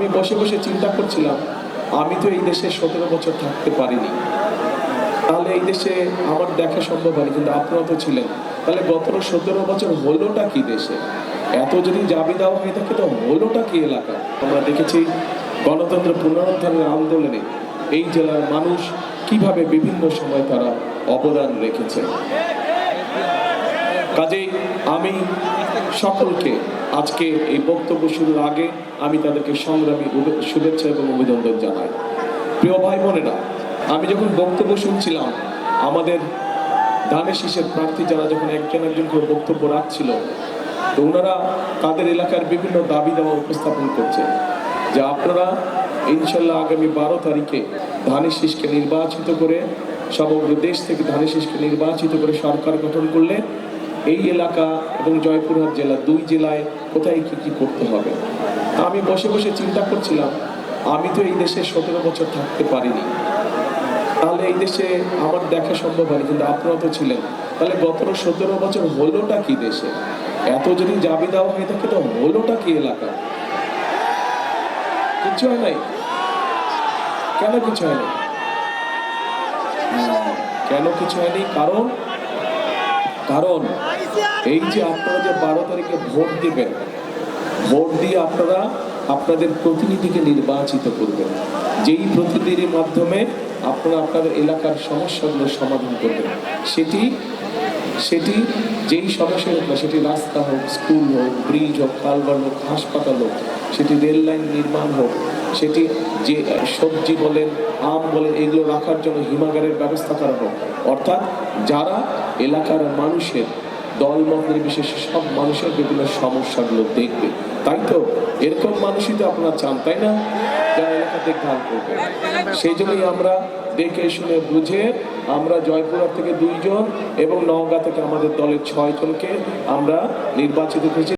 আমি বসে বসে চিন্তা করছিলাম, আমি তো এই দেশে 17 বছর থাকতে পারিনি, তাহলে এই দেশে আমার দেখা সম্ভব হয়নি, কিন্তু আপনারা তো ছিলেন। তাহলে গত 17 বছর হলোটা কি দেশে? এত যদি জাবি দেওয়া হয়ে থাকে তো হলোটা কি এলাকা? আমরা দেখেছি গণতন্ত্র পুনরুদ্ধারের আন্দোলনে এই জেলার মানুষ কিভাবে বিভিন্ন সময় তারা অবদান রেখেছে। কাজেই আমি সকলকে আজকে এই বক্তব্য শুরুর আগে আমি তাদেরকে সংগ্রামী শুভেচ্ছা এবং অভিনন্দন জানাই। প্রিয় ভাই বোনেরা, আমি যখন বক্তব্য শুনছিলাম, আমাদের ধানের শীষের প্রার্থী যারা যখন একজন একজন করে বক্তব্য রাখছিল, তো ওনারা তাদের এলাকার বিভিন্ন দাবি দেওয়া উপস্থাপন করছে যে আপনারা ইনশাল্লাহ আগামী 12 তারিখে ধানের শীষকে নির্বাচিত করে, সমগ্র দেশ থেকে ধানের শীষকে নির্বাচিত করে সরকার গঠন করলে এই এলাকা এবং জয়পুরহাট জেলা, দুই জেলায় কোথায় কি করতে হবে। আমি বসে বসে চিন্তা করছিলাম, আমি তো এই দেশে 17 বছর থাকতে পারিনি, তাহলে এই দেশে আমার দেখা সম্ভব হয়নি, কিন্তু আপনারা তো ছিলেন। তাহলে গত 17 বছর হলোটা কি দেশে? এত যদি জাবি দেওয়া হয়ে থাকে তো হলোটা কি এলাকা? কিছু হয় নাই। কেন কিছু হয়নি? কেন কিছু হয়নি? কারণ এই যে আপনারা যে 12 তারিখে ভোট দিবেন, ভোট দিয়ে আপনারা আপনাদের প্রতিনিধিকে নির্বাচিত করবেন, যেই প্রতিনিধির মাধ্যমে আপনারা আপনাদের এলাকার সমস্যাগুলো সমাধান করবেন। সেটি যেই সমস্যা হোক না, সেটি রাস্তা হোক, স্কুল হোক, ব্রিজ হোক, কালভার্ট হোক, হাসপাতাল হোক, সেটি রেল লাইন নির্মাণ হোক, সেটি যে সবজি বলেন, আম বলেন, এগুলো রাখার জন্য হিমাগারের ব্যবস্থা করা হোক। অর্থাৎ যারা এলাকার মানুষের দলমত নির্বিশেষে সব মানুষের বিভিন্ন সমস্যাগুলো দেখবে। তাই তো এরকম মানুষই তো আপনারা চান, তাই না? যারা এলাকা দেখভাল করবে। সেই জন্যই আমরা দেখে শুনে বুঝে আমরা জয়পুরহাট থেকে 2 জন এবং নওগাঁ থেকে আমাদের দলের 6 জনকে আমরা নির্বাচিত করেছি।